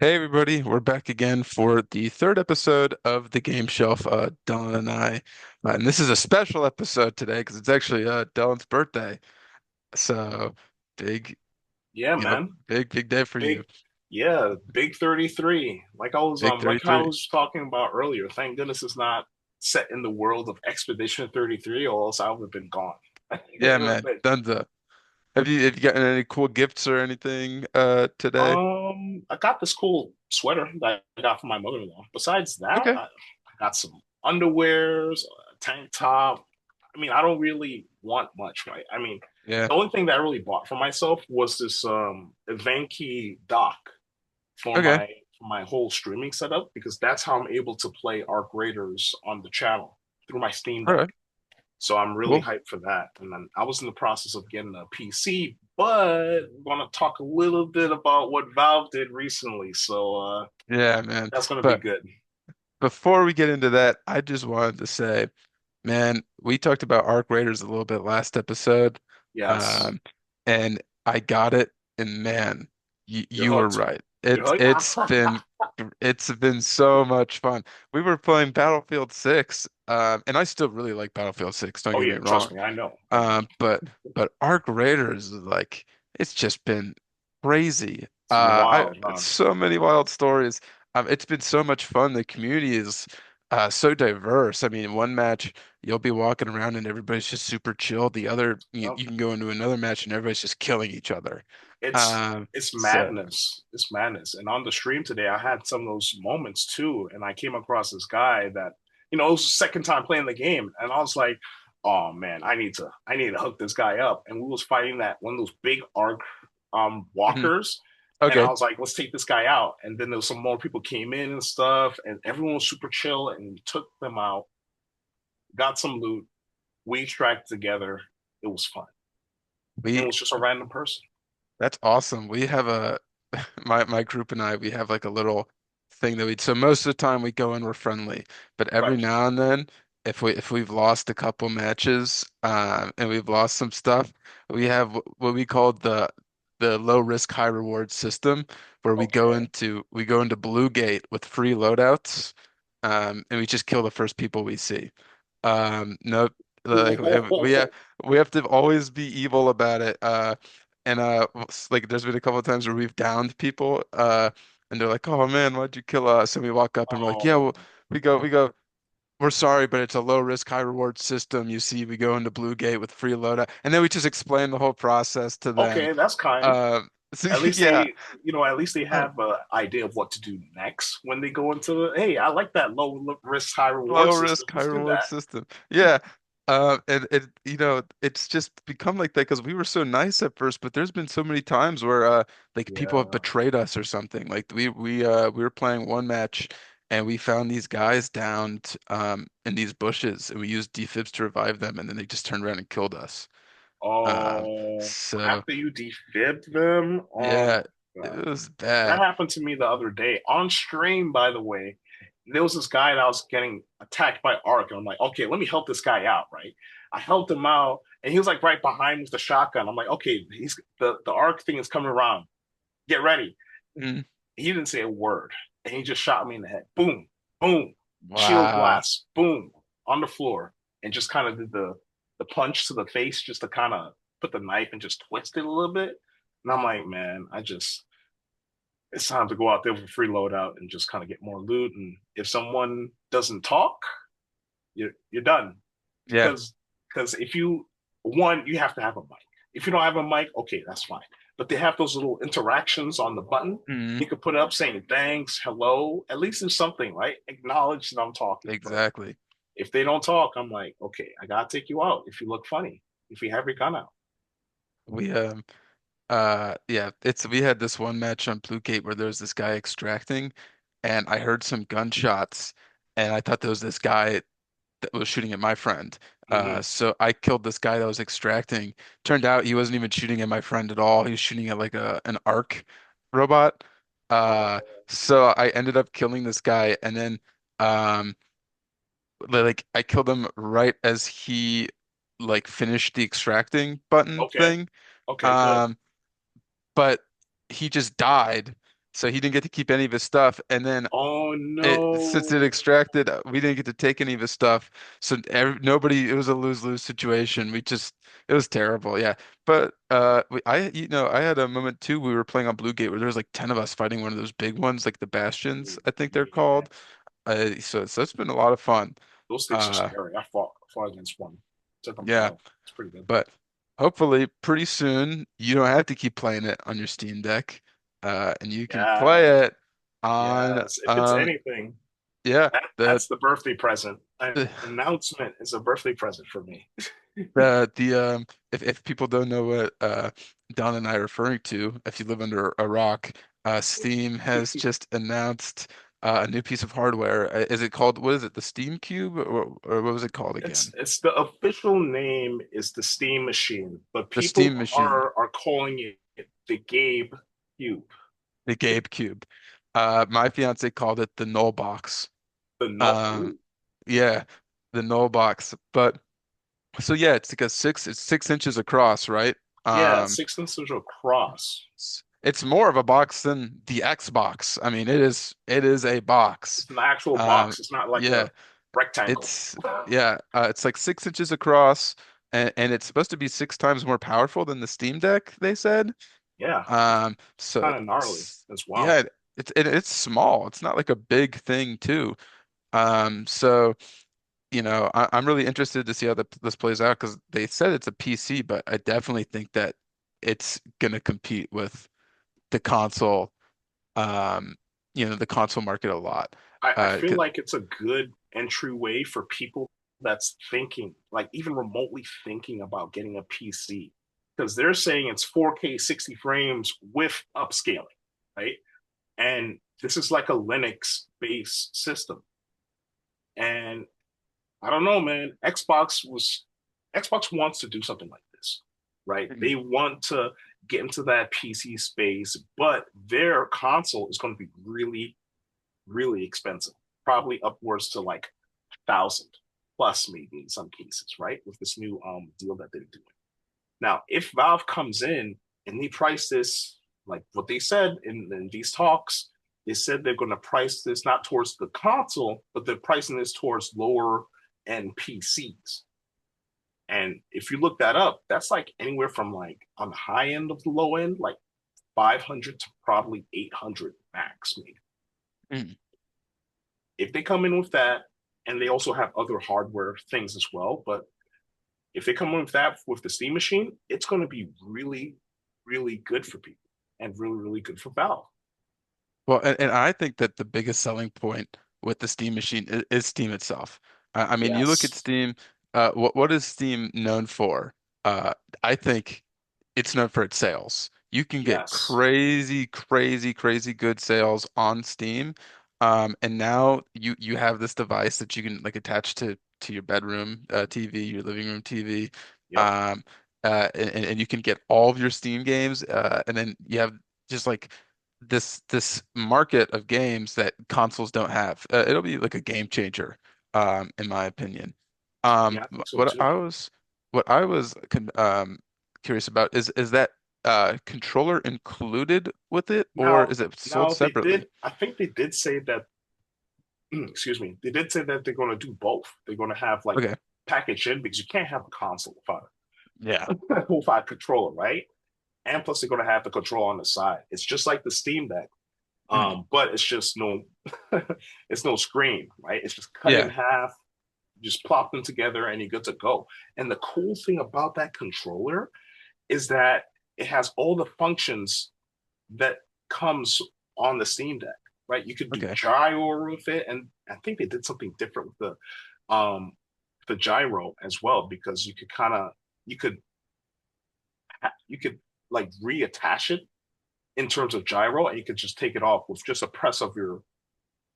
Hey everybody, we're back again for the third episode of the Game Shelf, Dellyn and I. And this is a special episode today because it's actually Dellyn's birthday. So big, Yeah, yep, man. big day for you. Big, yeah, big 33. Big Like I 33. was talking about earlier. Thank goodness it's not set in the world of Expedition 33, or else I would have been gone. Yeah, It would have man, been. Dunzo. Have you gotten any cool gifts or anything today? I got this cool sweater that I got from my mother-in-law. Besides that, Okay. I got some underwears, a tank top. I mean, I don't really want much, right? I mean, Yeah. the only thing that I really bought for myself was this Evenki dock for Okay. my whole streaming setup because that's how I'm able to play Arc Raiders on the channel through my Steam All Deck. right. So I'm really Cool. hyped for that. And then I was in the process of getting a PC, but want to talk a little bit about what Valve did recently. So Yeah, man. that's gonna be But good. before we get into that, I just wanted to say, man, we talked about Arc Raiders a little bit last episode. Yes, Um, and I got it, and man, you're you were hooked. right. You're hooked. It's been so much fun. We were playing Battlefield 6, and I still really like Battlefield 6, don't Oh get yeah, me trust wrong. me, I know. But Arc Raiders is like it's just been crazy. It's been I wild, huh? so many wild stories. It's been so much fun. The community is so diverse. I mean, one match you'll be walking around and everybody's just super chill. The other, Yep. you can go into another match and everybody's just killing each other. it's Um, it's so madness. It's madness. And on the stream today, I had some of those moments too, and I came across this guy that it was the second time playing the game, and I was like, "Oh man, I need to hook this guy up." And we was fighting that one of those big arc mhm. walkers, and I Okay. was like, "Let's take this guy out." And then there was some more people came in and stuff, and everyone was super chill, and we took them out, got some loot, we tracked together. It was fun. And it We was just a random person, That's awesome. We have a my group and I, we have like a little thing that we so most of the time we go in we're friendly, but every right? now and then if we've lost a couple matches and we've lost some stuff, we have what we call the low risk high reward system where Okay. we go into Blue Gate with free loadouts and we just kill the first people we see. No, like we have to always be evil about it. Like there's been a couple of times where we've downed people, and they're like, "Oh man, why'd you kill us?" And we walk up and we're like, "Yeah, Oh, well, we're sorry, but it's a low risk, high reward system. You see, we go into Blue Gate with free loadout, and then we just explain the whole process to them. okay, that's kind. Uh, so At least yeah, at least they uh, have an idea of what to do next when they go into the, hey, I like that low risk, high reward low system. risk, high Let's do reward that. system. Yeah. And it's just become like that because we were so nice at first, but there's been so many times where like people have Yeah. betrayed us or something. Like we were playing one match and we found these guys downed in these bushes and we used defibs to revive them and then they just turned around and killed us. Oh, So after you defibbed them, oh yeah, my it God. was That bad. happened to me the other day on stream, by the way. There was this guy that I was getting attacked by Ark, and I'm like, okay, let me help this guy out, right? I helped him out, and he was like right behind me with the shotgun. I'm like, okay, he's the Ark thing is coming around. Get ready. Mm, He didn't say a word, and he just shot me in the head. Boom, boom, shield wow. blast, boom, on the floor, and just kind of did the punch to the face just to kind of put the knife and just twist it a little bit. And I'm like, man, it's time to go out there for free loadout and just kind of get more loot. And if someone doesn't talk, you're done. Yeah. Because if you one, you have to have a mic. If you don't have a mic, okay, that's fine. But they have those little interactions on the button. Mm, You could put up saying thanks, hello. At least there's something, right? Acknowledge that I'm talking. But exactly. if they don't talk, I'm like, okay, I gotta take you out if you look funny, if you have your gun out. We yeah, it's we had this one match on Blue Gate where there was this guy extracting and I heard some gunshots and I thought there was this guy that was shooting at my friend. Mm-hmm. So I killed this guy that was extracting. Turned out he wasn't even shooting at my friend at all. He was shooting at like a an arc robot. Uh Oh, so I ended up killing this guy and then um like I killed him right as he like finished the extracting button okay, thing. okay, good. Um but he just died. so he didn't get to keep any of his stuff. And then Oh since it no. extracted, we didn't get to take any of his stuff. So nobody, it was a lose-lose situation. It was terrible. Yeah. But I had a moment too. We were playing on Blue Gate where there was like 10 of us fighting one of those big ones, like the Bastions, I think they're Yeah. called. So it's been a lot of fun. Those things are Uh, scary. I fought against one. Took them yeah. down. It's pretty good. But hopefully, pretty soon, you don't have to keep playing it on your Steam Deck, and you can Yeah. play it on, Yes. If it's anything, yeah, that's the birthday present. An the announcement is a birthday present for me. if people don't know what Don and I are referring to, if you live under a rock, Steam has just announced a new piece of hardware. Is it called, what is it, the Steam Cube, or what was it called again? It's the official name is the Steam Machine, but The Steam people Machine, are calling it the Gabe Cube. the Gabe Cube. My fiance called it the Null Box. The no, Um, ooh, yeah, the Null Box. But so yeah, it's 6 inches across, right? yeah, Um, 6 inches across. it's more of a box than the Xbox. I mean, it is a box. It's an actual Um, box. It's not like a yeah, rectangle. it's it's like 6 inches across, and it's supposed to be 6 times more powerful than the Steam Deck, they said. Yeah, So kind of gnarly as well. yeah, it's small. It's not like a big thing too. So I'm really interested to see how this plays out because they said it's a PC, but I definitely think that it's gonna compete with the console, um, the console market a lot. I feel 'Cause- like it's a good entryway for people that's thinking, like even remotely thinking about getting a PC. Because they're saying it's 4K 60 frames with upscaling, right? And this is like a Linux based system. And I don't know, man. Xbox wants to do something like this, right? Mhm. They want to get into that PC space, but their console is going to be really, really expensive, probably upwards to like 1,000 plus, maybe in some cases, right? With this new deal that they're doing. Now, if Valve comes in and they price this like what they said in these talks, they said they're going to price this not towards the console, but they're pricing this towards lower end PCs. And if you look that up, that's like anywhere from like on the high end of the low end, like 500 to probably 800 max, maybe. Mhm. If they come in with that, and they also have other hardware things as well, but if they come in with that with the Steam machine, it's going to be really, really good for people and really, really good for Valve. Well, and I think that the biggest selling point with the Steam machine is Steam itself. I mean, you look at Yes, Steam, what is Steam known for? Uh, I think it's known for its sales. You can get yes, crazy, crazy, crazy good sales on Steam. And now you have this device that you can like attach to your bedroom TV, your living room TV. yep, Um, and you can get all of your Steam games. And then you have just like this market of games that consoles don't have. It'll be like a game changer, in my opinion. yeah, I think so What too. I was curious about is that controller included with it, or Now, is it sold now they separately? did. I think they did say that. Excuse me. They did say that they're going to do both. They're going to have like Okay. package in because you can't have a console Yeah. without a controller, right? And plus, they're going to have the control on the side. It's just like the Steam Deck, Mhm. but it's just no, it's no screen, right? It's just cut in Yeah. half, just plop them together, and you're good to go. And the cool thing about that controller is that it has all the functions that comes on the Steam Deck, right? You could do Okay. gyro with it, and I think they did something different with the gyro as well because you could kind of you could you could like reattach it in terms of gyro, and you could just take it off with just a press of your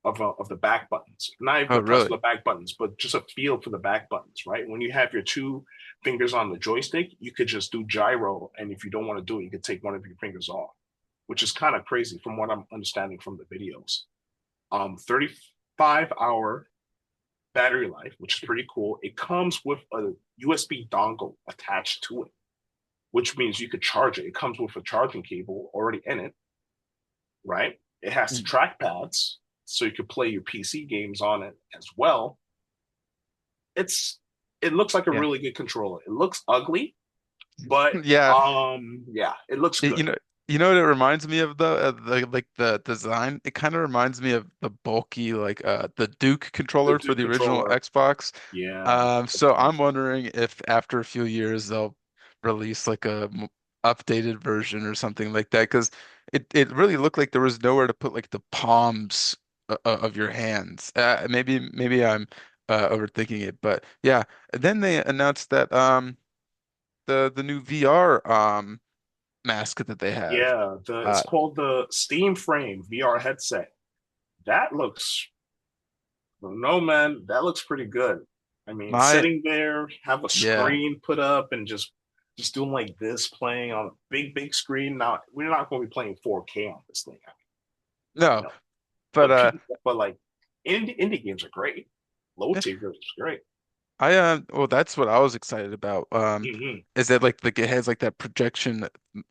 of the back buttons. Not even Oh, the press of really? the back buttons, but just a feel for the back buttons, right? When you have your two fingers on the joystick, you could just do gyro, and if you don't want to do it, you could take one of your fingers off, which is kind of crazy from what I'm understanding from the videos. 35-hour battery life, which is pretty cool. It comes with a USB dongle attached to it, which means you could charge it. It comes with a charging cable already in it, right? It has the trackpads, so you can play your PC games on it as well. It's it looks like a Yeah. really good controller. It looks ugly, but Yeah. yeah, it looks It- good. you know, you know what it reminds me of though? Like the design. It kind of reminds me of the bulky like the Duke The controller for Duke the original controller, Xbox. yeah, So I'm wondering if after a few years they'll release like a updated version or something like that because it really looked like there was nowhere to put like the palms of your hands. Maybe I'm overthinking it, but yeah. Then they announced that the new VR mask that they have. yeah. The It's Uh, called the Steam Frame VR headset. That looks no man, that looks pretty good. I mean, my sitting there, have a yeah, screen put up, and just doing like this, playing on a big screen. Now we're not going to be playing 4K on this thing, you no, know. but But like indie games are great. Low yeah, tier games are great. well, that's what I was excited about. Hmm. Is that like it has like that projection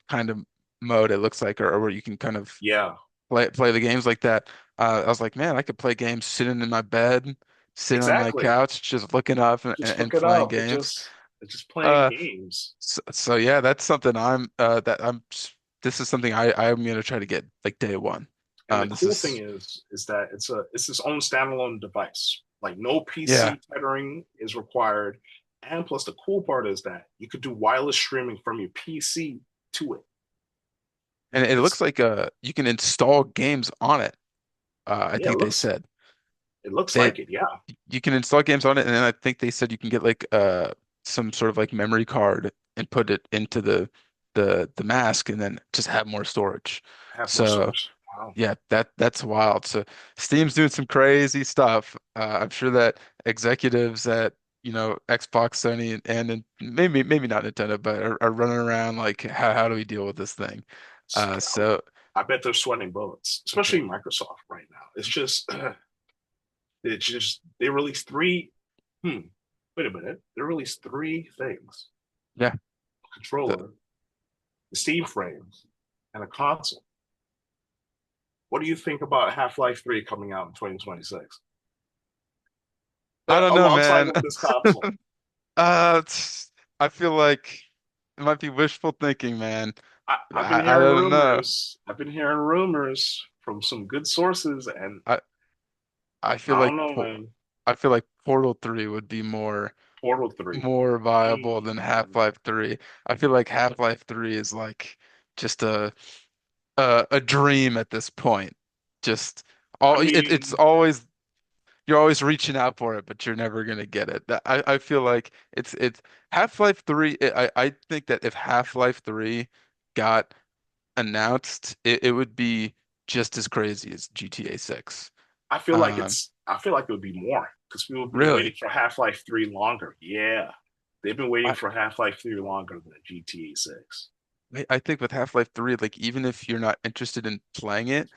kind of mode it looks like, or where you can kind of Yeah, play the games like that. I was like, man, I could play games sitting in my bed, sitting on my exactly. couch, just looking up Just and look it playing up. games. It's just playing Uh, games. so yeah, that's something this is something I'm gonna try to get like day one. And the This cool thing is is that it's its own standalone device. Like no yeah, PC tethering is required. And plus the cool part is that you could do wireless streaming from your PC to it. and it looks It's like you can install games on it. I yeah, think they said it looks it like it. Yeah. you can install games on it, and then I think they said you can get like some sort of like memory card and put it into the mask, and then just have more storage. Have more So storage. Wow. yeah, that's wild. So Steam's doing some crazy stuff. I'm sure that executives at Xbox, Sony, and maybe not Nintendo, but are running around like how do we deal with this thing? So I bet they're sweating bullets, especially Microsoft right now. It's just it's just they released three. Hmm. Wait a minute. They released three things: yeah, a the, controller, the Steam frames, and a console. What do you think about Half-Life 3 coming out in 2026? I don't know, Alongside man. with this console. I feel like it might be wishful thinking, man. I've been I hearing don't know. rumors. I've been hearing rumors from some good sources, and I I feel I like don't know, man. I feel like Portal 3 would be Portal 3. more viable than Mm. Half-Life 3. I feel like Half-Life 3 is like just a dream at this point. Just I it's mean, always you're always reaching out for it, but you're never gonna get it. I feel like it's Half-Life 3. I think that if Half-Life 3 got announced, it would be just as crazy as GTA 6. Um, I feel like it would be more because people have been waiting really. for Half-Life 3 longer. Yeah. They've been waiting I, for Half-Life 3 longer than GTA 6. I think with Half-Life 3, like even if you're not interested in playing it,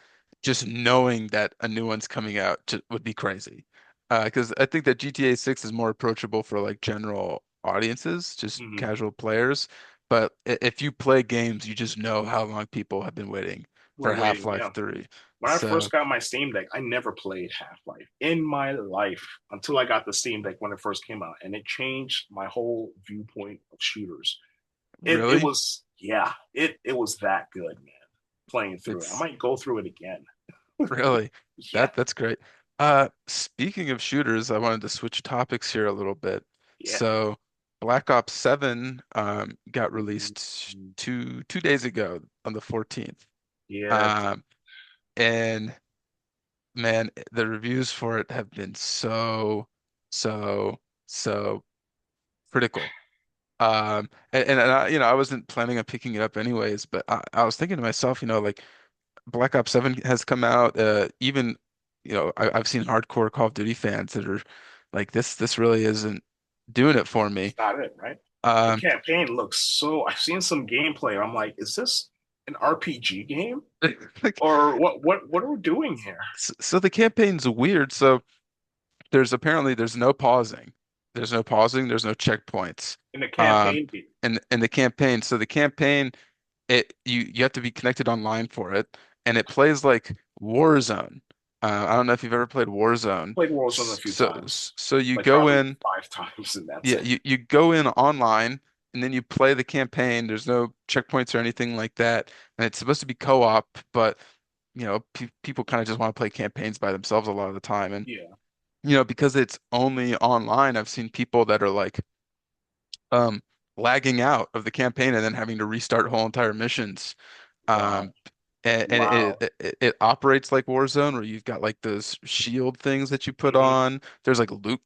just knowing that a new one's coming out would be crazy. Because I think that GTA 6 is more approachable for like general audiences, just Mm-hmm. casual players. But if you play games, you just know how long people have been waiting We're for waiting, Half-Life yeah. 3. When I So first got my Steam Deck, I never played Half-Life in my life until I got the Steam Deck when it first came out, and it changed my whole viewpoint of shooters. It really, was yeah, it was that good, man. Playing through it, I it's might go through it again. really Yeah, that's great. Speaking of shooters, I wanted to switch topics here a little bit. yeah, So, Black Ops 7 got released two days ago on the 14th. yeah. Um, and man, the reviews for it have been so, so critical. And I wasn't planning on picking it up anyways, but I was thinking to myself, like Black Ops 7 has come out. Even, I've seen hardcore Call of Duty fans that are like, this really isn't doing it for It's me. not it, right? The Um, campaign looks so. I've seen some gameplay. I'm like, is this an RPG game like, or what are we doing here so the campaign's weird. So there's no pausing. There's no pausing. There's no checkpoints. in the Um, campaign? in the campaign. So the campaign, you have to be connected online for it, and it plays like Warzone. I don't know if you've ever played Warzone. Played Warzone a few times, So you like go probably in, 5 times, and that's yeah, it. you go in online and then you play the campaign. There's no checkpoints or anything like that, and it's supposed to be co-op, but pe people kind of just want to play campaigns by themselves a lot of the time, and Yeah. because it's only online, I've seen people that are like um lagging out of the campaign and then having to restart whole entire missions. Wow. Um, and Wow. it operates like Warzone, where you've got like those shield things that you put Hmm. on. There's like loot,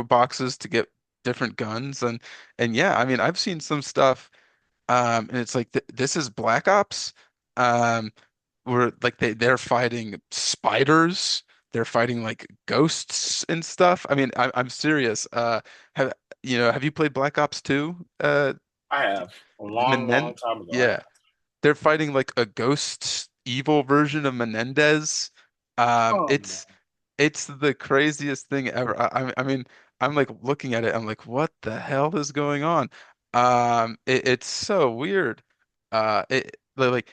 boxes to get different guns, and yeah, I mean, I've seen some stuff, and it's like this is Black Ops, um, where like they're fighting spiders, they're fighting like ghosts and stuff. I mean, I'm serious. Have have you played Black Ops 2? I have a long, long Menen time ago. I yeah, have. they're fighting like a ghost evil version of Menendez. Come on. It's the craziest thing ever. I mean, I'm like looking at it, I'm like, what the hell is going on? It's so weird. Like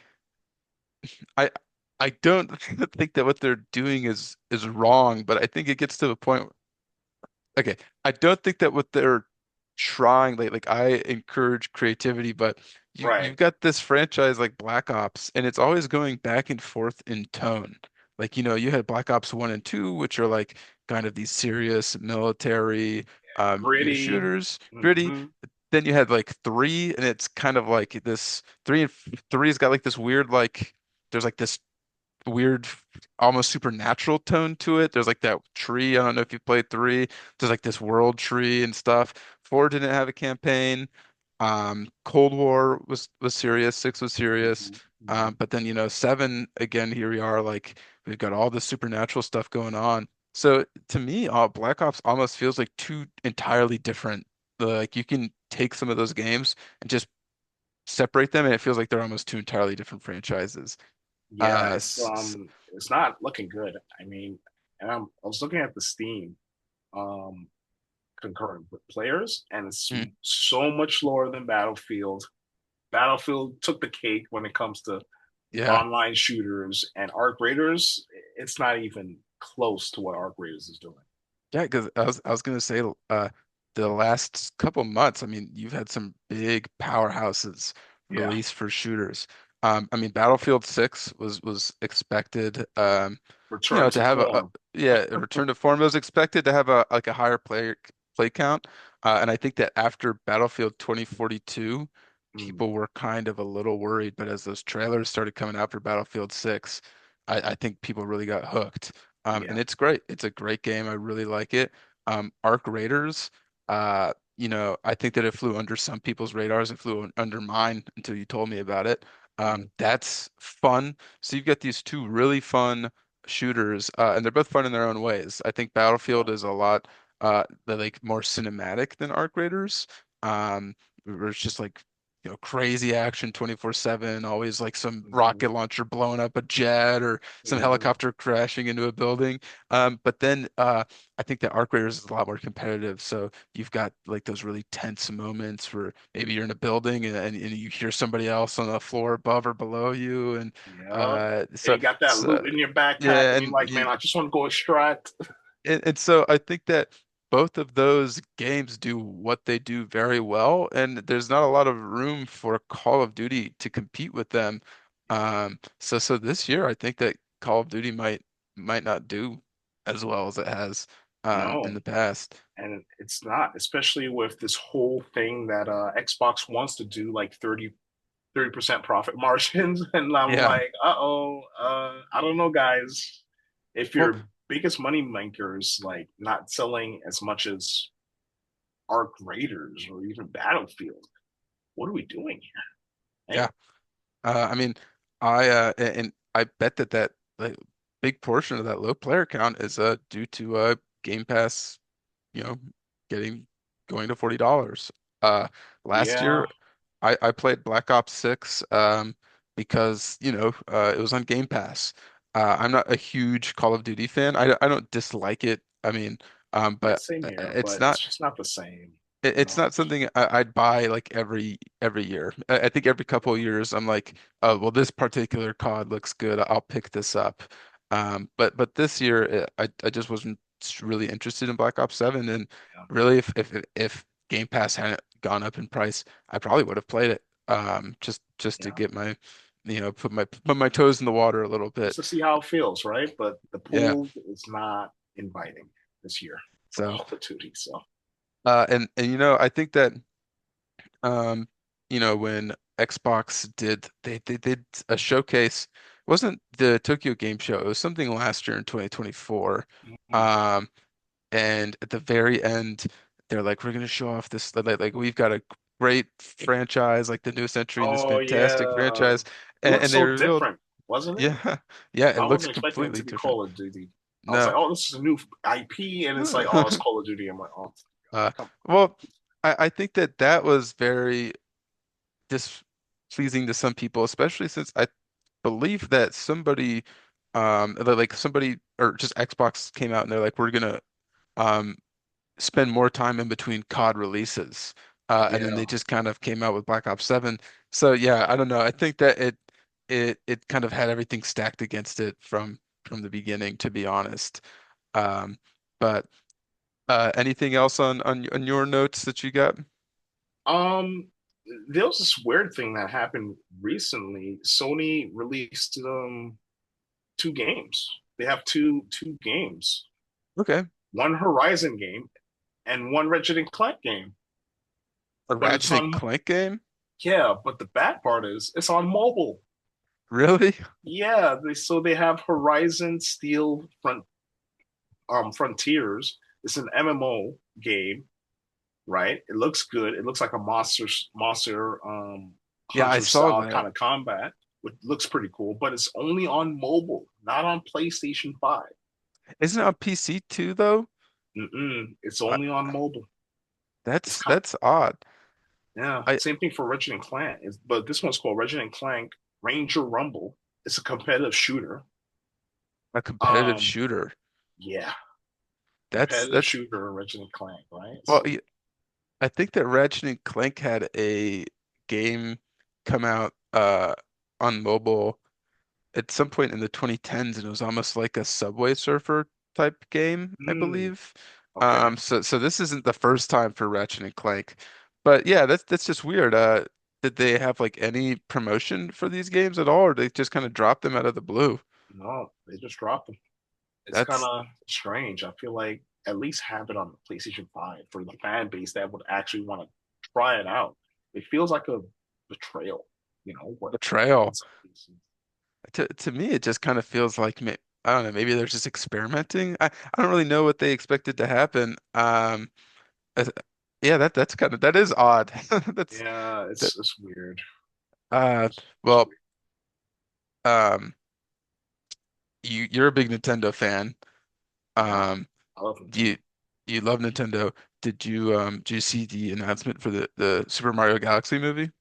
I I don't think that what they're doing is wrong, but I think it gets to the point. Okay, I don't think that what they're trying, like I encourage creativity, but Right. you've got this franchise like Black Ops, and it's always going back and forth in tone. Like, you had Black Ops 1 and 2, which are like kind of these serious military Gritty. shooters, gritty. Hmm. Then you had like 3, and it's kind of like this 3's got like this weird like there's like this weird, almost supernatural tone to it. There's like that tree. I don't know if you played 3. There's like this world tree and stuff. 4 didn't have a campaign. Cold War was serious. 6 was serious. Hmm. Hmm. But then 7 again. Here we are. Like we've got all this supernatural stuff going on. So to me, Black Ops almost feels like two entirely different. Like you can take some of those games and just separate them, and it feels like they're almost two entirely different franchises. Yeah, S s- it's not looking good. I mean, and I was looking at the Steam um concurrent players, and it's mm, so much lower than Battlefield. Battlefield took the cake when it comes to yeah. online shooters, and Arc Raiders, it's not even close to what Arc Raiders is doing. Yeah, because I was gonna say the last couple months, I mean, you've had some big powerhouses Yeah, released for shooters. I mean, Battlefield 6 was expected return to to have form. a return to form. It was expected to have a like a higher play count. And I think that after Battlefield 2042, Mm, people were kind of a little worried, but as those trailers started coming out for Battlefield 6, I think people really got hooked. And yeah, it's great. It's a great game. I really like it. Arc Raiders, I think that it flew under some people's radars. It flew under mine until you told me about it. mm, That's fun. So you've got these two really fun shooters, and they're both fun in their own ways. I think yeah. Battlefield is a lot like more cinematic than Arc Raiders. Where it's just like crazy action 24/7, always like some Hmm. rocket launcher blowing up a jet or some Hmm. helicopter crashing into a building. But then I think that Arc Raiders is a lot more competitive. So you've got like those really tense moments where maybe you're in a building and you hear somebody else on the floor above or below you, and Yeah. uh, And so you got that so loot in your backpack, yeah, and you're like, man, I just want to go extract. and so I think that both of those games do what they do very well, and there's not a lot of room for Call of Duty to compete with them. So this year, I think that Call of Duty might not do as well as it has in No, the past. and it's not, especially with this whole thing that Xbox wants to do, like 30% profit margins. And I'm Yeah. like, uh-oh, I don't know, guys. If Well, your biggest money makers like not selling as much as Arc Raiders or even Battlefield, what are we doing here? yeah. Hey, I mean, and I bet that like big portion of that low player count is due to Game Pass, you know, getting going to $40. Uh Last yeah, year I played Black Ops 6 because, it was on Game Pass. I'm not a huge Call of Duty fan. I don't dislike it. I mean, yeah, but same here, it's but it's not just not the same. it's not something I'd buy like every year. I think every couple of years I'm like, oh well, this particular COD looks good. I'll pick this up. But this year I just wasn't really interested in Black Ops 7, and Yeah, really if Game Pass hadn't gone up in price, I probably would have played it. Just to yeah. get my put my toes in the water a little Just bit. to see how it feels, right? But the Yeah. pool is not inviting this year for So Call of Duty. So and I think that Um, when Xbox they did a showcase, it wasn't the Tokyo Game Show, it was something last year in 2024. mm. Um, and at the very end, they're like, we're gonna show off this like we've got a great franchise, like the newest entry in this Oh fantastic yeah, franchise. it looked And they so revealed, different, wasn't it? yeah, yeah, it I looks wasn't expecting it completely to be different. Call of Duty. I was No. like, oh, this is a new IP, and it's like, oh, it's Call of Duty. I'm like, oh, Uh, come well, I think that was very displeasing to some people, especially since I believe that somebody or just Xbox came out and they're like, we're gonna um spend more time in between COD releases. on. And then Yeah. they just kind of came out with Black Ops 7. So yeah, I don't know. I think that it kind of had everything stacked against it from the beginning, to be honest. Um, but anything else on your notes that you got? Um, there was this weird thing that happened recently. Sony released two games. They have two games. Okay. One Horizon game and one Ratchet and Clank game. A But it's Ratchet and on Clank game? yeah, but the bad part is it's on mobile. Really? Yeah, they have Horizon Steel Frontiers. It's an MMO game, right? It looks good. It looks like a monster Yeah, I hunter saw style that. kind of combat, which looks pretty cool, but it's only on mobile, not on PlayStation 5. Isn't it on PC too, though? It's I, only on mobile. It's kind that's odd. yeah, I same thing for Ratchet and Clank, but this one's called Ratchet and Clank Ranger Rumble. It's a competitive shooter. A competitive Um, shooter. yeah, That's competitive that's shooter, Ratchet and Clank, right? well, So, I think that Ratchet and Clank had a game come out on mobile at some point in the 2010s, and it was almost like a Subway Surfer type game, I mm, believe. okay. So this isn't the first time for Ratchet and Clank, but yeah, that's just weird. Did they have like any promotion for these games at all, or they just kind of dropped them out of the blue? No, they just dropped them. It's kind That's of strange. I feel like at least have it on the PlayStation 5 for the fan base that would actually want to try it out. It feels like a betrayal, what in betrayal. some cases. To me, it just kind of feels like I don't know, maybe they're just experimenting. I don't really know what they expected to happen. Uh, yeah, that is odd. That's Yeah, that. it's weird. Uh, It's well, weird. um, you're a big Nintendo fan. Yeah, Um, I love do you Nintendo. you love Nintendo? Did you see the announcement for the Super Mario Galaxy movie?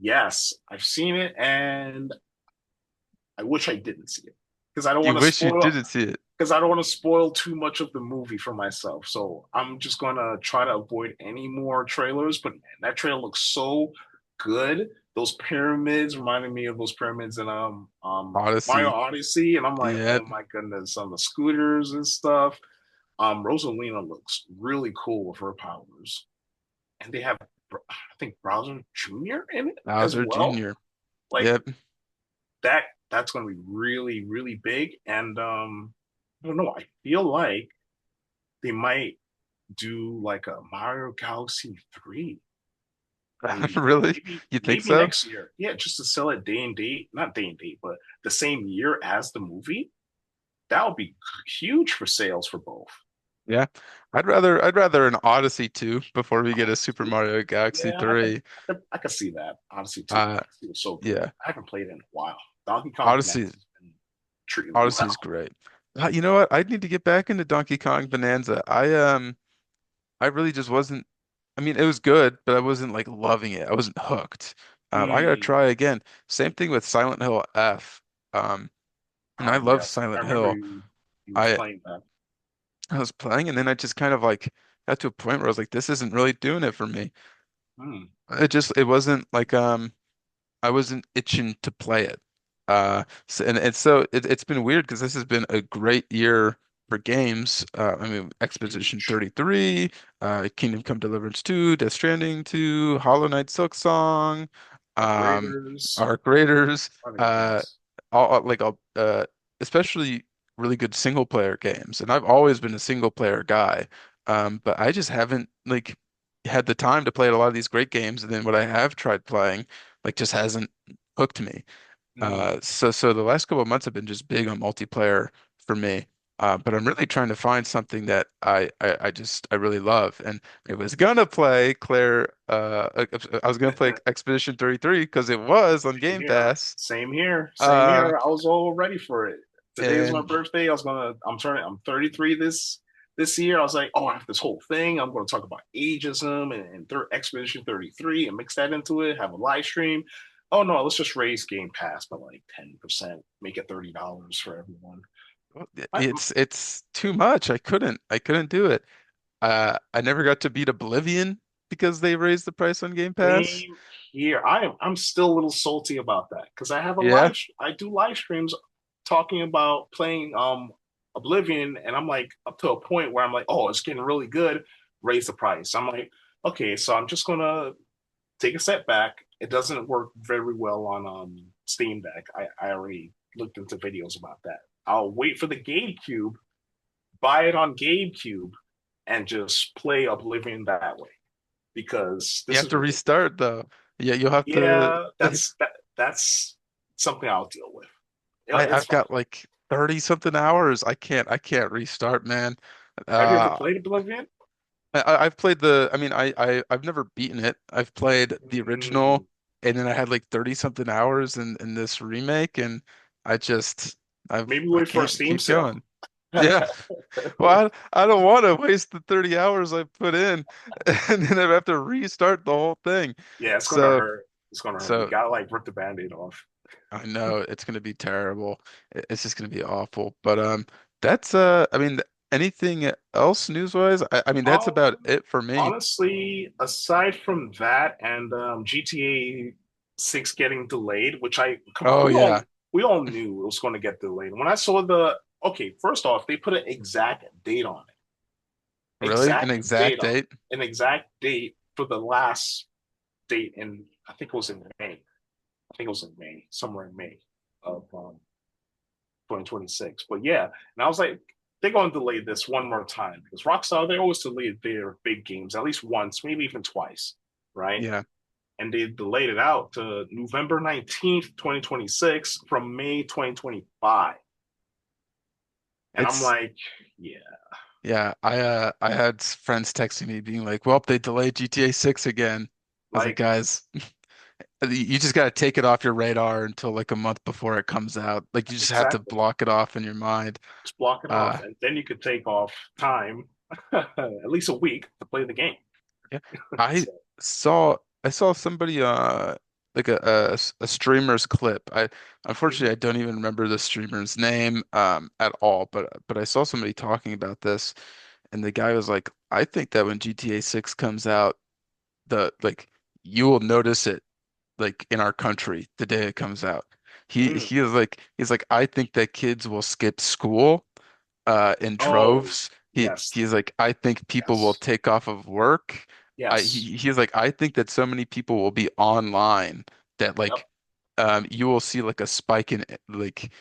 Yes, I've seen it, and I wish I didn't see it because I don't You want to wish you spoil didn't see it. because I don't want to spoil too much of the movie for myself. So I'm just gonna try to avoid any more trailers. But man, that trailer looks so good. Those pyramids reminded me of those pyramids in Mario Odyssey. Odyssey, and I'm like, Yeah, oh my goodness, on the scooters and stuff. Rosalina looks really cool with her powers, and they have I think Bowser Jr. in it as Bowser well. Jr. Like Yep. that's going to be really really big, and I don't know. I feel like they might do like a Mario Galaxy 3, maybe, Really? maybe, You think maybe so? next year. Yeah, just to sell it day and date, not day and date, but the same year as the movie. That would be huge for sales for both. Yeah. I'd rather an Odyssey 2 before we get a Super Mario Galaxy Yeah, I could, 3. I could see that. Honestly, too. Uh It was so good. yeah. I haven't played it in a while. Donkey Kong Odyssey Bonanza has been treating me Odyssey is well. great. You know what? I need to get back into Donkey Kong Bonanza. I really just wasn't. I mean, it was good, but I wasn't like loving it. I wasn't hooked. I gotta Mm. try again. Same thing with Silent Hill F. And I love Yes, I Silent remember Hill. you was I playing that. I was playing, and then I just kind of like got to a point where I was like, this isn't really doing it for me. Hmm. It wasn't like I wasn't itching to play it. It's been weird because this has been a great year for games. I mean, Expedition Huge. 33, Kingdom Come Deliverance 2, Death Stranding 2, Hollow Knight Silk Song, Arc um, Raiders. Arc Raiders, A lot of good uh, games. all especially really good single player games. And I've always been a single player guy. But I just haven't like had the time to play a lot of these great games. And then what I have tried playing like just hasn't hooked me. Hmm. So the last couple of months have been just big on multiplayer for me. But I'm really trying to find something that I really love. And I was gonna play I was gonna play Expedition 33 because it was on Game Yeah, Pass. same here. Same Uh here. I was all ready for it. Today is my and birthday. I'm 33 this year. I was like, oh, I have this whole thing. I'm gonna talk about ageism and Expedition 33 and mix that into it, have a live stream. Oh no, let's just raise Game Pass by like 10%, make it $30 for everyone. I, it's too much. I couldn't do it. I never got to beat Oblivion because they raised the price on Game Pass. Same here. I'm still a little salty about that because Yeah. I do live streams talking about playing Oblivion, and I'm like up to a point where I'm like, oh, it's getting really good. Raise the price. I'm like, okay, so I'm just gonna take a step back. It doesn't work very well on Steam Deck. I already looked into videos about that. I'll wait for the GameCube, buy it on GameCube, and just play Oblivion that way because You this have is to ridiculous. restart though. Yeah, you'll have to Yeah, that's something I'll deal with. It's I've fine. got like 30 something hours. I can't restart, man. Have you ever Uh played Oblivion? I've played I mean I've never beaten it. I've played the Mm, original and then I had like 30 something hours in this remake and I just maybe I wait for a can't Steam keep sale. going. Yeah. Yeah, Well, I don't want to waste the 30 hours I put in and then I have to restart the whole thing. it's gonna So hurt. It's gonna hurt. You so gotta like rip the band-aid off. I know it's gonna be terrible. It's just gonna be awful. But that's I mean anything else news-wise? I mean that's Um, about it for me. honestly, aside from that and GTA 6 getting delayed, which I come on, Oh yeah. we all knew it was going to get delayed. When I saw the okay, first off, they put an exact date on it. Really? An Exact exact date on date? an exact date for the last date in I think it was in May. I think it was in May, somewhere in May of 2026. But yeah, and I was like, they're going to delay this one more time because Rockstar they always delay their big games at least once, maybe even twice, right? Yeah. And they delayed it out to November 19th, 2026 from May 2025. And I'm It's like, yeah, yeah, I had friends texting me being like, "Well, they delayed GTA 6 again." I was like, like "Guys, you just got to take it off your radar until like a month before it comes out. Like you just have to exactly. block it off in your mind." Just block it off, Uh and then you could take off time, at least a week, to play the game. yeah. I So, I saw somebody like a streamer's clip. I unfortunately I don't even remember the streamer's name at all, but I saw somebody talking about this and the guy was like, "I think that when GTA 6 comes out, the like you will notice it like in our country the day it comes out." mm, He is like he's like I think that kids will skip school in oh, droves. yes, He's like I think people will yes, take off of work. yes, He's like I think that so many people will be online that yep. like you will see like a spike in like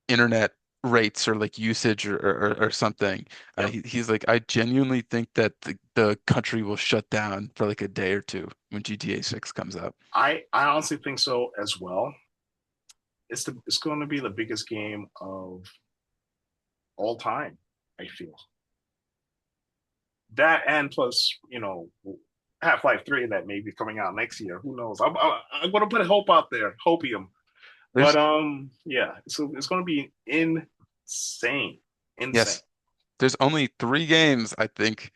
internet rates or like usage or something. Yep. He's like, I genuinely think that the country will shut down for like a day or two when GTA 6 comes out. I honestly think so as well. It's going to be the biggest game of all time. I feel that, and plus, Half-Life 3 that may be coming out next year. Who knows? I'm going to put hope out there, hopium. But There's yeah, so it's going to be insane, insane. yes, there's only three games I think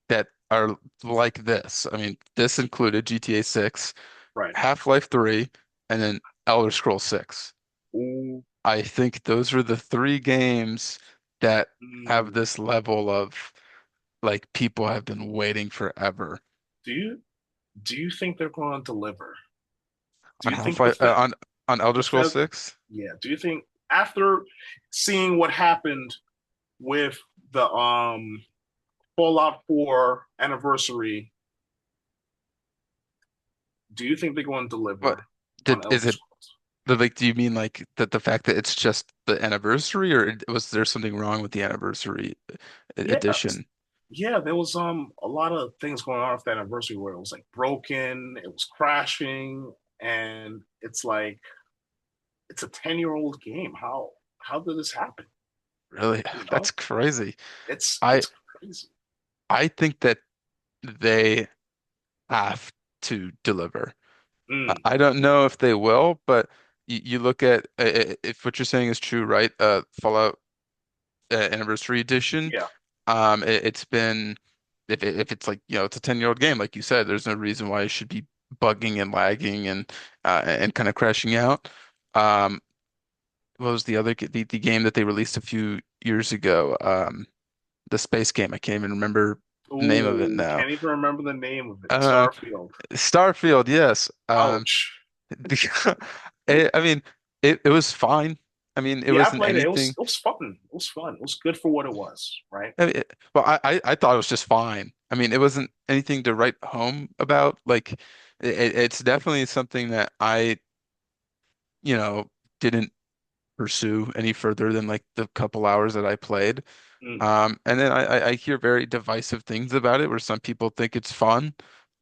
that are like this. I mean, this included GTA 6, Right. Half-Life 3, and then Elder Scrolls 6. Ooh, I think those are the three games that have mm, this level of like people have been waiting forever Do you do you think they're going to deliver? Do on you think the Half-Life on Elder Scrolls Bethesda? 6. Yeah. Do you think after seeing what happened with the Fallout 4 anniversary, do you think they're going to But deliver on did is Elder it Scrolls? like do you mean like the fact that it's just the anniversary, or was there something wrong with the anniversary Yeah, edition? yeah. There was a lot of things going on with that anniversary where it was like broken, it was crashing, and it's like it's a 10-year-old game. How did this happen? Really? You That's know, crazy. it's I it's crazy. I think that they have to deliver. Mm, I don't know if they will, but you look at if what you're saying is true, right? Fallout Anniversary Edition. yeah. It's been if it's like it's a 10-year-old game, like you said, there's no reason why it should be bugging and lagging and kind of crashing out. Um, what was the other the game that they released a few years ago? The space game. I can't even remember the name of it Ooh, now. can't even remember the name of it. Uh, Starfield. Starfield, yes. Ouch. I mean, it was fine. I mean, it Yeah, I wasn't played it. anything. It was fun. It was fun. It was good for what it was, right? I mean, well, I thought it was just fine. I mean, it wasn't anything to write home about. Like, it's definitely something that I, you know, didn't pursue any further than like the couple hours that I played. Mm, And then I hear very divisive things about it, where some people think it's fun,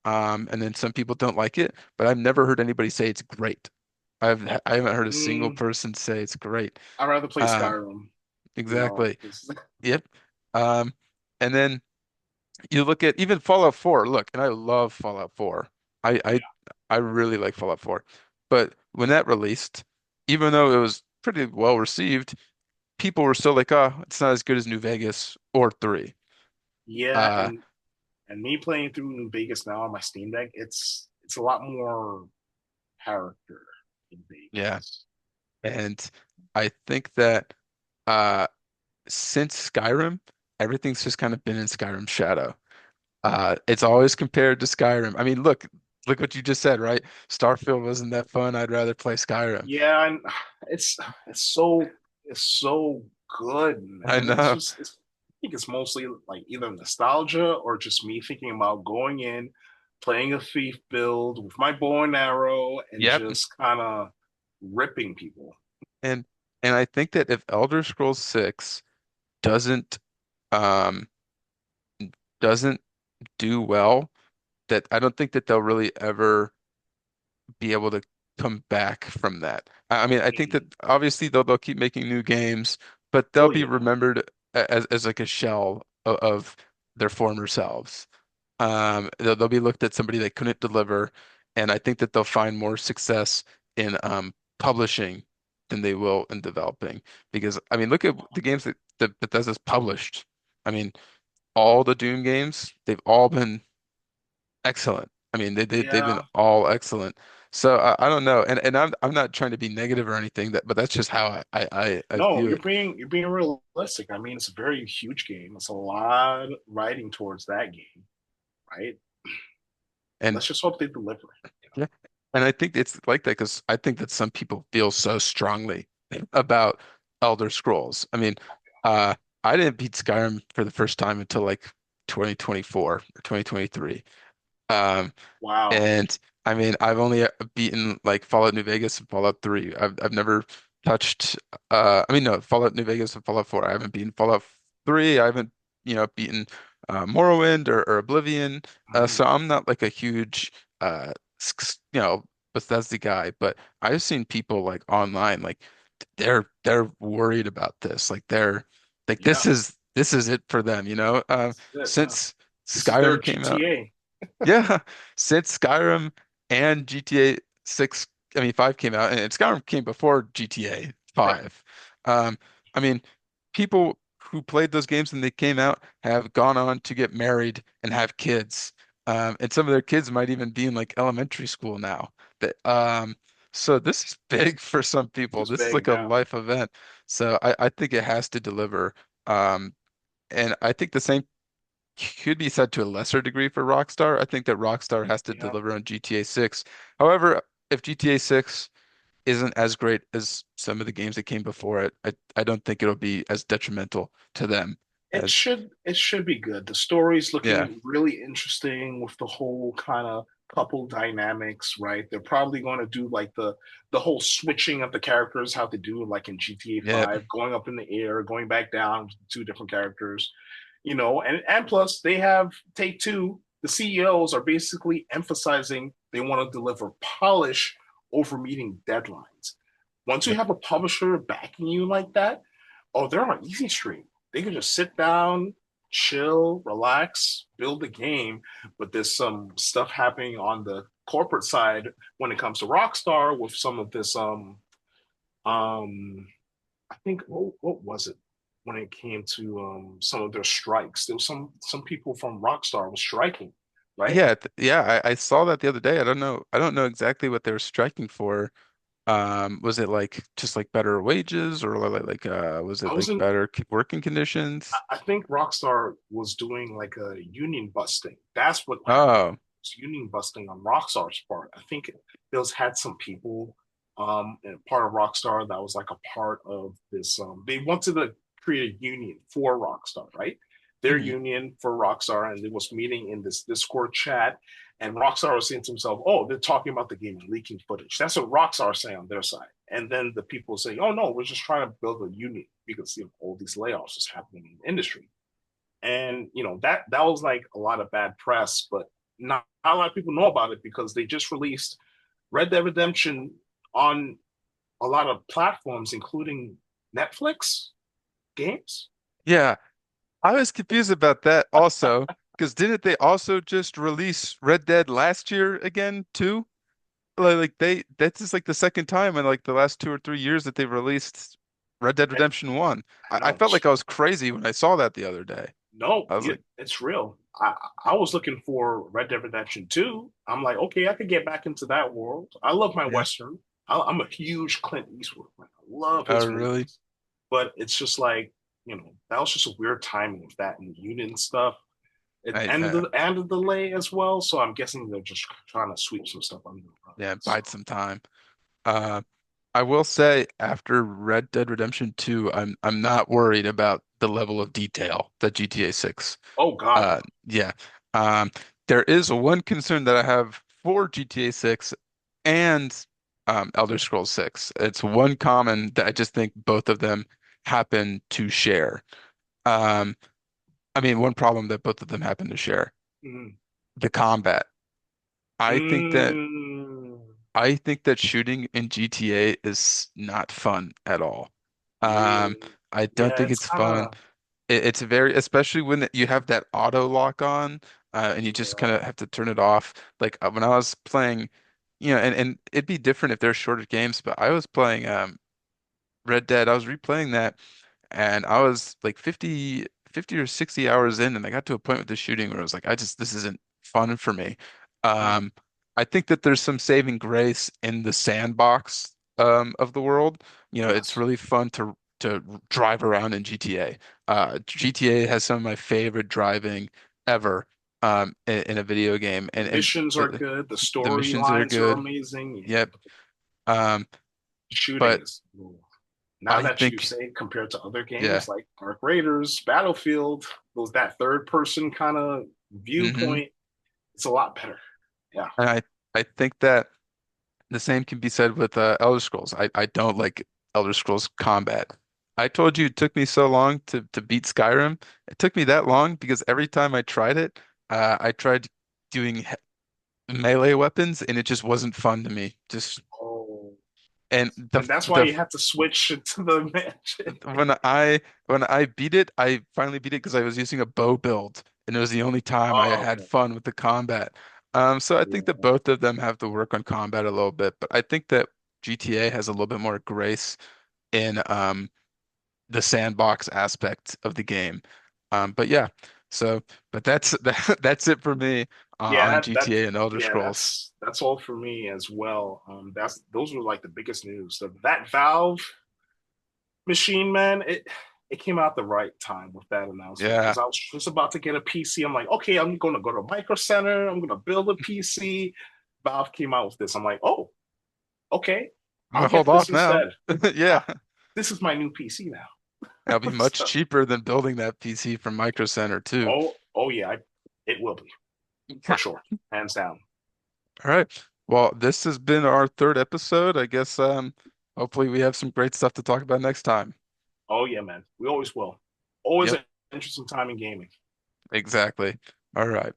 and then some people don't like it. But I've never heard anybody say it's great. I haven't heard a single mm, person say it's great. I'd rather play Um, Skyrim. You know, exactly. Yep. Um, and then you look at even Fallout 4. Look, and I love Fallout 4. I I yeah, I really like Fallout 4. But when that released, even though it was pretty well received, people were still like, "Oh, it's not as good as New Vegas or 3." yeah, Uh, and me playing through New Vegas now on my Steam Deck, it's a lot more character in yeah. Vegas. And I think that uh since Skyrim, everything's just kind of been in Skyrim's shadow. It's always compared to Skyrim. I mean, look what you just said, right? Starfield wasn't that fun. I'd rather play Skyrim. Yeah, and it's it's so it's so good, I man. know. I think it's mostly like either nostalgia or just me thinking about going in, playing a thief build with my bow and arrow, and Yep. just kind of ripping people. And and I think that if Elder Scrolls 6 doesn't um doesn't do well, that I don't think that they'll really ever be able to come back from that. I mean, I think that Mm. obviously they'll keep making new games, but they'll Oh be yeah, remembered as like a shell of their former selves. They'll be looked at somebody that couldn't deliver, and I think that they'll find more success in publishing than they will in developing. Because I mean, look at the games that Bethesda's published. I mean, all the Doom games, they've all been excellent. I mean, they've been yeah. all excellent. So I don't know, and I'm not trying to be negative or anything, but that's just how I No, view it. you're being realistic. I mean, it's a very huge game. It's a lot riding towards that game, right? And Let's just hope they deliver. You yeah, and I think it's like that because I think that some people feel so strongly about Elder Scrolls. I mean, uh, I didn't beat Skyrim for the first time until like 2024 or 2023. Um, Wow. And I mean, I've only beaten like Fallout New Vegas and Fallout 3. I've never touched I mean no, Fallout New Vegas and Fallout 4. I haven't beaten Fallout 3. I haven't, beaten Morrowind or Oblivion. Mm, So I'm not like a huge Bethesda guy, but I've seen people like online like they're worried about this. Like they're like yeah, this is it for them, you know? this is it. Yeah, Since this is their Skyrim came out. GTA. Yeah, since Skyrim and GTA 6, I mean 5 came out, and Skyrim came before GTA Right. 5. Um, I mean, people who played those games when they came out have gone on to get married and have kids. And some of their kids might even be in like elementary school now. So this is big for some people. This is This is big. like a Yeah. life event. So I think it has to deliver. Um, and I think the same. could be said to a lesser degree for Rockstar. I think that Rockstar has to Yeah. deliver on GTA 6. However, if GTA 6 isn't as great as some of the games that came before it, I don't think it'll be as detrimental to them as It should be good. The story's yeah. looking really interesting with the whole kind of couple dynamics, right? They're probably going to do like the whole switching of the characters, how they do like in GTA Yeah. 5, going up in the air, going back down, two different characters, and plus they have Take Two. The CEOs are basically emphasizing they want to deliver polish over meeting deadlines. Once you Yep. have a publisher backing you like that, oh, they're on easy stream. They can just sit down, chill, relax, build a game. But there's some stuff happening on the corporate side when it comes to Rockstar with some of this um I think what was it when it came to some of their strikes. There was some people from Rockstar was striking, right? Yeah, I saw that the other day. I don't know exactly what they were striking for. Was it like just like better wages or was I it like wasn't better working conditions? I think Rockstar was doing like a union busting. That's what happened. Oh, It's union busting on Rockstar's part. I think Bill's had some people and part of Rockstar that was like a part of this. They wanted to create a union for Rockstar, right? Their mhm. union for Rockstar, and it was meeting in this Discord chat. And Rockstar was saying to himself, "Oh, they're talking about the game and leaking footage." That's what Rockstar saying on their side. And then the people say, "Oh no, we're just trying to build a union because all these layoffs is happening in the industry." And that was like a lot of bad press, but not a lot of people know about it because they just released Red Dead Redemption on a lot of platforms, including Netflix games. Yeah, I was confused about that also because didn't they also just release Red Dead last year again too? That's just like the second time in like the last 2 or 3 years that they've released Red Dead And Redemption 1. I I know felt like I was crazy when I saw that the other day. no, I was like, it's real. I was looking for Red Dead Redemption 2. I'm like, okay, I could get back into that world. I love my yeah. Western. I'm a huge Clint Eastwood fan. I love Oh, his really? movies. But it's just like, that was just a weird timing with that and union stuff. It I and the delay as well. So I'm guessing they're just trying to sweep some stuff under the rug. yeah, So, bide some time. Uh, I will say after Red Dead Redemption 2, I'm not worried about the level of detail that GTA 6. oh God, no. Yeah. Um, there is one concern that I have for GTA 6 and Elder Scrolls 6. It's one common that I just think both of them happen to share. Um, I mean, one problem that both of them happen to share, Mm, the combat. I think that mm, I think that shooting in GTA is not fun at all. Um, really? I don't Yeah, think it's it's kind fun. of It's very, especially when you have that auto lock on, and you just kind yeah. of have to turn it off. Like when I was playing, and it'd be different if they're shorter games, but I was playing Red Dead. I was replaying that, and I was like 50 or 60 hours in, and I got to a point with the shooting where I was like, this isn't fun for me. Mm, Um, I think that there's some saving grace in the sandbox of the world. It's yes, really fun to drive around in GTA. GTA has some of my favorite driving ever in a video game, the and missions are good. The the missions are storylines are good. amazing. Yeah, Yep. Um, shooting but is ooh. Now I that you think, say compared to other yeah. games like Dark Raiders, Battlefield, those that third person kind of hmm viewpoint, it's a lot better. Yeah. And I think that the same can be said with Elder Scrolls. I don't like Elder Scrolls combat. I told you it took me so long to beat Skyrim. It took me that long because every time I tried it, I tried doing melee weapons and it just wasn't fun to me. Just Oh, and and that's why the you have to switch to the match. when I beat it, I finally beat it because I was using a bow build, and it was the only time I Oh, had okay. fun with the combat. So I think that Yeah. both of them have to work on combat a little bit, but I think that GTA has a little bit more grace in the sandbox aspect of the game. But yeah, so but that's it for me on Yeah, GTA and Elder yeah, Scrolls. that's all for me as well. Those were like the biggest news. That Valve machine, man, it it came out the right time with that announcement Yeah. because I was just about to get a PC. I'm like, okay, I'm going to go to Micro Center. I'm going to build a PC. Valve came out with this. I'm like, oh, okay, I'm I'll gonna hold get this off now. instead. Yeah. I, this is my new PC It'll now. be much So, cheaper than building that PC from Micro Center too. oh yeah, it will be for sure, hands down. All right. Well, this has been our third episode. I guess hopefully we have some great stuff to talk about next time. Oh yeah, man, we always will. Always Yep, an interesting time in gaming. exactly. All right.